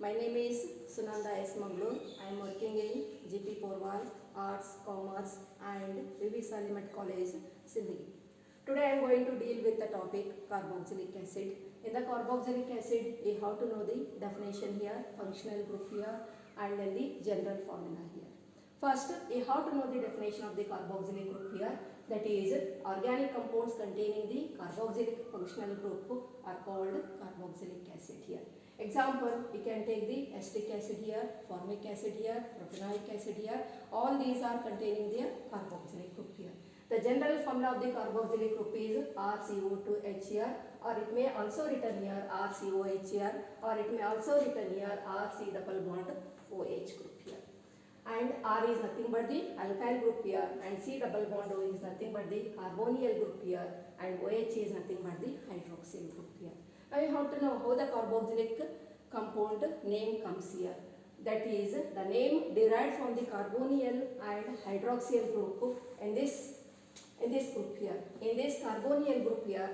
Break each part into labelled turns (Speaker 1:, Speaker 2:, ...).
Speaker 1: My name is Sunanda S. Mangalore. I am working in GP Porwal, Arts, Commerce and VV Salimat College, Sindhi. Today I am going to deal with the topic carboxylic acid. In the carboxylic acid, we have to know the definition here, functional group here and then the general formula here. First, we have to know the definition of the carboxylic group here. That is, organic compounds containing the carboxylic functional group are called carboxylic acid here. Example, we can take the acetic acid here, formic acid here, propanoic acid here. All these are containing the carboxylic group here. The general formula of the carboxylic group is RCO2H here, or it may also written here RCOH here, or it may also written here RC double bond OH group here. And R is nothing but the alkyl group here, and C double bond O is nothing but the carbonyl group here, and OH is nothing but the hydroxyl group here. Now you have to know how the carboxylic compound name comes here. That is, the name derived from the carbonyl and hydroxyl group in this group here. In this carbonyl group here,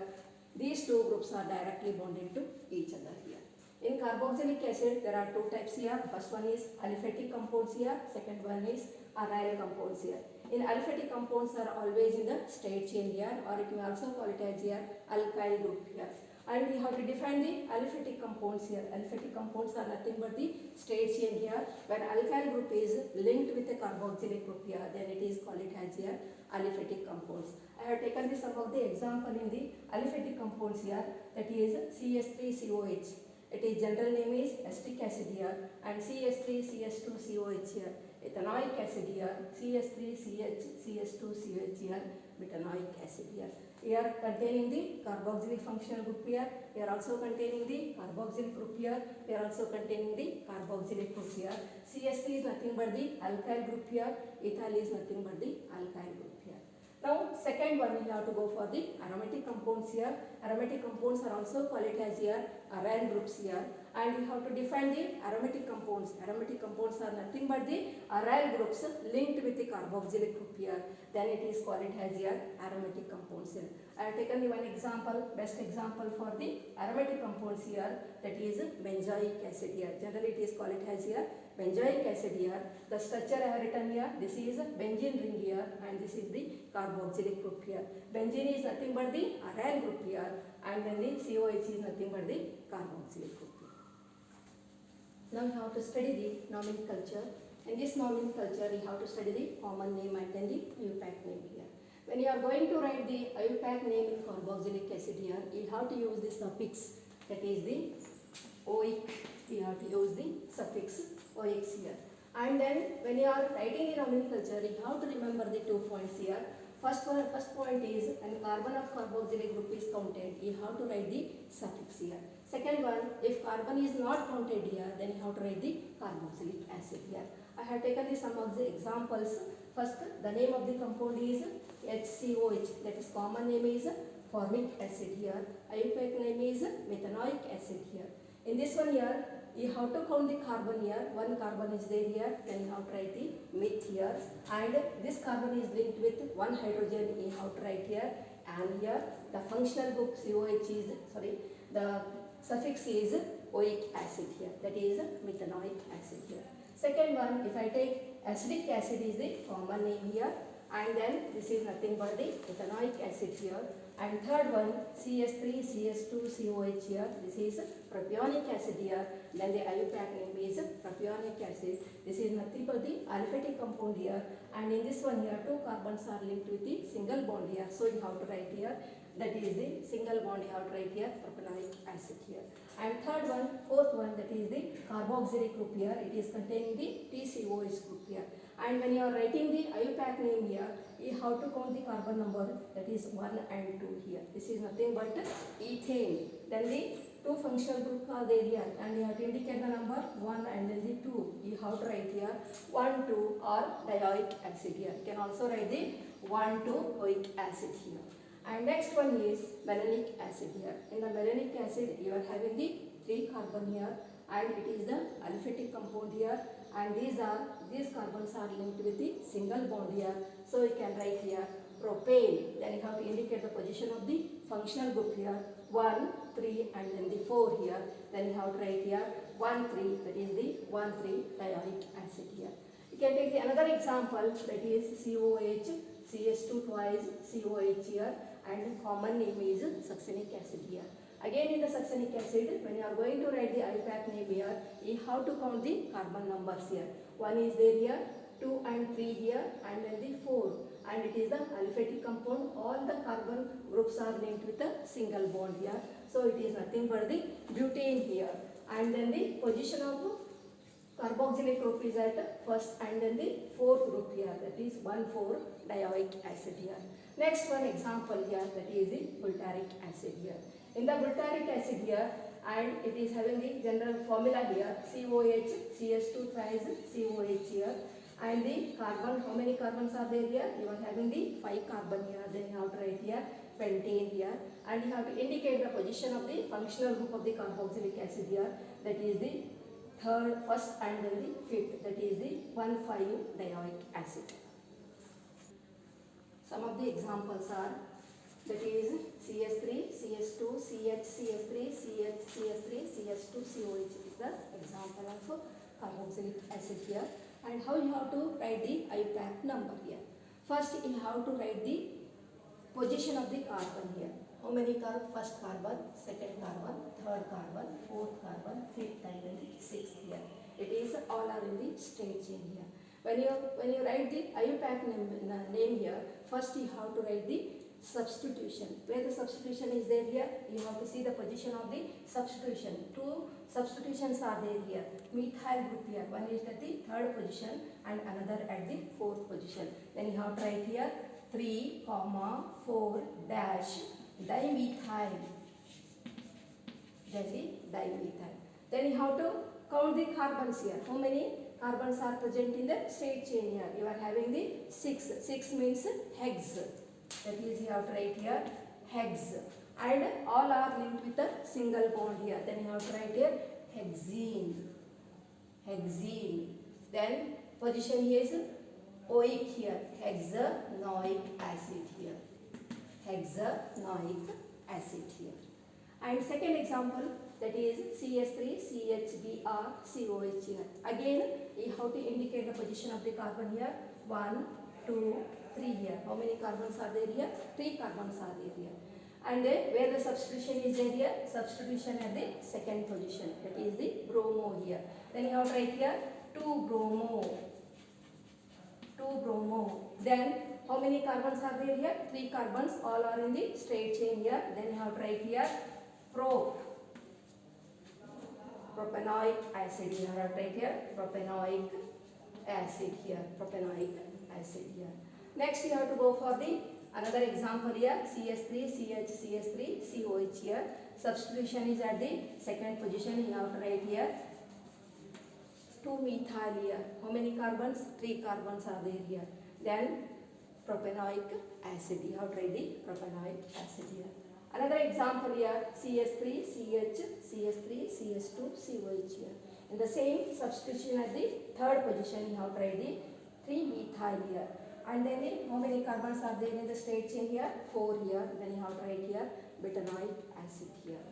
Speaker 1: these two groups are directly bonded to each other here. In carboxylic acid, there are two types here. First one is aliphatic compounds here. Second one is aryl compounds here. In aliphatic compounds are always in the straight chain here, or it may also call it as here alkyl group here. And we have to define the aliphatic compounds here. Aliphatic compounds are nothing but the straight chain here. When alkyl group is linked with a carboxylic group here, then it is called it as here aliphatic compounds. I have taken some of the example in the aliphatic compounds here. That is CS3COH. It is general name is acetic acid here, and CS3CS2COH here. Ethanoic acid here, CS3CH2COH here, metanoic acid here. Here containing the carboxylic functional group here. We are also containing the carboxylic group here. We are also containing the carboxylic group here. CS3 is nothing but the alkyl group here. Ethyl is nothing but the alkyl group here. Now second one, we have to go for the aromatic compounds here. Aromatic compounds are also called as here aryl groups here, and we have to define the aromatic compounds. Aromatic compounds are nothing but the aryl groups linked with the carboxylic group here. Then it is called as here aromatic compounds here. I have taken the one example, best example for the aromatic compounds here, that is benzoic acid here. Generally it is called as here benzoic acid here. The structure I have written here, this is benzene ring here, and this is the carboxylic group here. Benzene is nothing but the aryl group here, and then the COH is nothing but the carboxylic group here. Now we have to study the nomenclature. In this nomenclature, we have to study the common name and then the IUPAC name here. When you are going to write the IUPAC name in carboxylic acid here, you have to use the suffix, that is the OIC. You have to use the suffix OX here. And then when you are writing the nomenclature, you have to remember the 2 points here. First point is when carbon of carboxylic group is counted, you have to write the suffix here. Second one, if carbon is not counted here, then you have to write the carboxylic acid here. I have taken some of the examples. First, the name of the compound is HCOH, that is common name is formic acid here. IUPAC name is methanoic acid here. In this one here, you have to count the carbon here. One carbon is there here, then you have to write the meth here. And this carbon is linked with one hydrogen, you have to write here. And here, the functional group COH is, the suffix is oic acid here, that is methanoic acid here. Second one, if I take acetic acid is the common name here, and then this is nothing but the ethanoic acid here. And third one, CS3CS2COH here, this is propionic acid here. Then the IUPAC name is propionic acid. This is nothing but the aliphatic compound here, and in this one here, two carbons are linked with the single bond here. So you have to write here, that is the single bond, you have to write here propanoic acid here. And fourth one, that is the carboxylic group here. It is containing the TCOH group here. And when you are writing the IUPAC name here, you have to count the carbon number, that is 1 and 2 here. This is nothing but ethane. Then the two functional groups are there here, and you have to indicate the number 1 and then the 2. You have to write here 1, 2 or dioic acid here. You can also write the 1, 2 oic acid here. And next one is malonic acid here. In the malonic acid, you are having the 3 carbon here, and it is the aliphatic compound here, and these carbons are linked with the single bond here. So you can write here propane. Then you have to indicate the position of the functional group here 1, 3 and then the 4 here. Then you have to write here 1 3, that is the 1 3 dioic acid here. You can take the another example, that is COH, CS2 twice COH here, and common name is succinic acid here. Again in the succinic acid, when you are going to write the IUPAC name here, you have to count the carbon numbers here. 1 is there here, 2 and 3 here, and then the 4. And it is the aliphatic compound. All the carbon groups are linked with a single bond here. So it is nothing but the butane here. And then the position of carboxylic group is at first and then the fourth group here, that is 1,4 dioic acid here. Next one example here, that is the butyric acid here. In the butyric acid here, and it is having the general formula here, COH, CS2 twice COH here, and the carbon, how many carbons are there here? You are having the 5 carbon here, then you have to write here pentane here, and you have to indicate the position of the functional group of the carboxylic acid here, that is the first and then the fifth, that is the 1,5-dioic acid. Some of the examples are, that is CS3, CS2, CH, CS3, CH, CS3, CS2, COH is the example of carboxylic acid here. And how you have to write the IUPAC number here. First you have to write the position of the carbon here. How many carbon? First carbon, second carbon, third carbon, fourth carbon, fifth and then the sixth here. It is all are in the straight chain here. When you write the IUPAC name here, first you have to write the substitution. Where the substitution is there here, you have to see the position of the substitution. 2 substitutions are there here. Methyl group here, one is at the third position and another at the fourth position. Then you have to write here 3, 4 dash dimethyl. Then the dimethyl. Then you have to count the carbons here. How many carbons are present in the straight chain here? You are having the 6. 6 means hex. That is, you have to write here hex. And all are linked with a single bond here. Then you have to write here hexene. Hexene. Then position is oic here. Hexanoic acid here. Hexanoic acid here. And second example, that is CS3, CHBr, COH here. Again, you have to indicate the position of the carbon here. 1, 2, 3 here. How many carbons are there here? 3 carbons are there here. And where the substitution is there here? Substitution at the second position. That is the bromo here. Then you have to write here 2 bromo. 2 bromo. Then how many carbons are there here? 3 carbons. All are in the straight chain here. Then you have to write here propanoic acid. You have to write here propanoic acid here. Propanoic acid here. Next you have to go for the another example here, CS3, CH, CS3, COH here. Substitution is at the second position. You have to write here 2 methyl here. How many carbons? 3 carbons are there here. Then propanoic acid. You have to write the propanoic acid here. Another example here, CS3, CH, CS3, CS2, COH here. In the same substitution at the third position, you have to write the 3 methyl here. And then how many carbons are there in the straight chain here? 4 here. Then you have to write here butanoic acid here.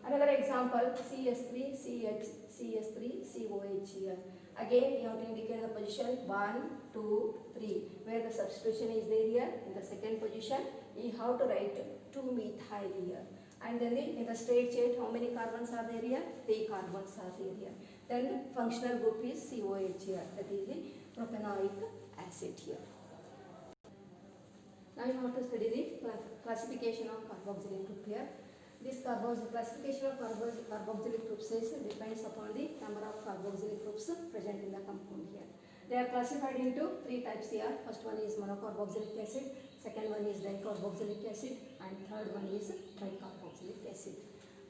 Speaker 1: Another example, CS3, CH, CS3, COH here. Again, you have to indicate the position 1, 2, 3. Where the substitution is there here, in the second position, you have to write 2 methyl here. And then in the straight chain, how many carbons are there here? 3 carbons are there here. Then functional group is COH here. That is the propanoic acid here. Now you have to study the classification of carboxylic group here. This classification of carboxylic groups depends upon the number of carboxylic groups present in the compound here. They are classified into 3 types here. First one is monocarboxylic acid, second one is dicarboxylic acid, and third one is tricarboxylic acid.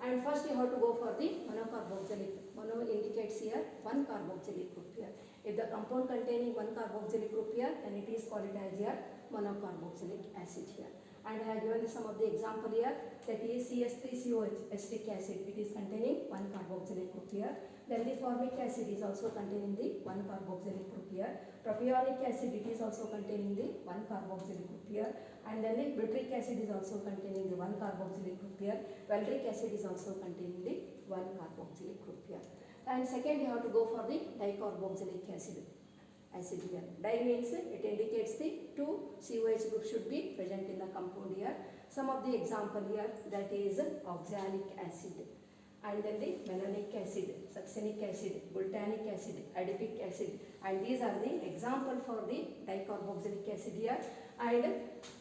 Speaker 1: And first you have to go for the monocarboxylic. Mono indicates here 1 carboxylic group here. If the compound containing 1 carboxylic group here, then it is called as here monocarboxylic acid here. And I have given some of the example here, that is CS3COH, acetic acid. It is containing 1 carboxylic group here. Then the formic acid is also containing the 1 carboxylic group here. Propionic acid, it is also containing the 1 carboxylic group here. And then the butyric acid is also containing the 1 carboxylic group here. Valeric acid is also containing the 1 carboxylic group here. And second, you have to go for the dicarboxylic acid here. Di means it indicates the 2 COH group should be present in the compound here. Some of the example here, that is oxalic acid, and then the malonic acid, succinic acid, glutamic acid, adipic acid, and these are the example for the dicarboxylic acid here. And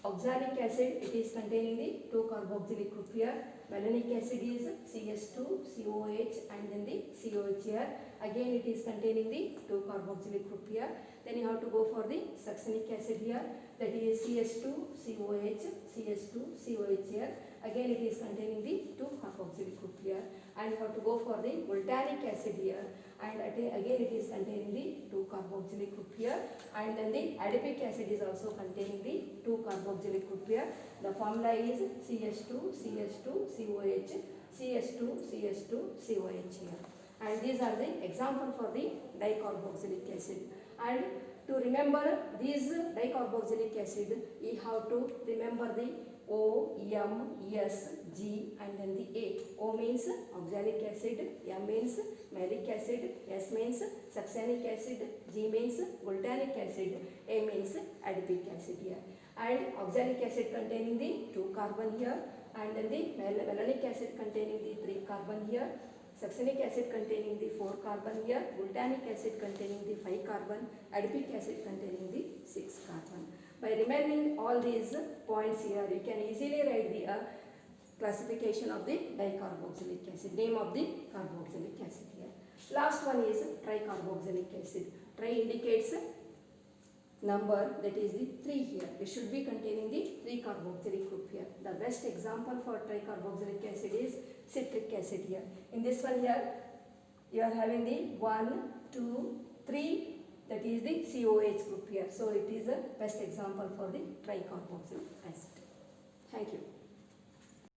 Speaker 1: oxalic acid, it is containing the 2 carboxylic group here. Malonic acid is CS2, COH, and then the COH here. Again it is containing the 2 carboxylic group here. Then you have to go for the succinic acid here, that is CS2, COH, CS2, COH here. Again it is containing the 2 carboxylic group here. And you have to go for the glutamic acid here, and again it is containing the 2 carboxylic group here. And then the adipic acid is also containing the 2 carboxylic group here. The formula is CS2, CS2, COH, CS2, CS2, COH here. And these are the example for the dicarboxylic acid. And to remember these dicarboxylic acid, you have to remember the O, M, S, G, and then the A. O means oxalic acid, M means malic acid, S means succinic acid, G means glutamic acid, A means adipic acid here. And oxalic acid containing the 2 carbon here, and then the malonic acid containing the 3 carbon here, succinic acid containing the 4 carbon here, glutamic acid containing the 5 carbon, adipic acid containing the 6 carbon. By remembering all these points here, you can easily write the classification of the dicarboxylic acid, name of the carboxylic acid here. Last one is tricarboxylic acid. Tri indicates number, that is the 3 here. It should be containing the 3 carboxylic group here. The best example for tricarboxylic acid is citric acid here. In this one here, you are having the 1, 2, 3, that is the COH group here. So it is the best example for the tricarboxylic acid. Thank you.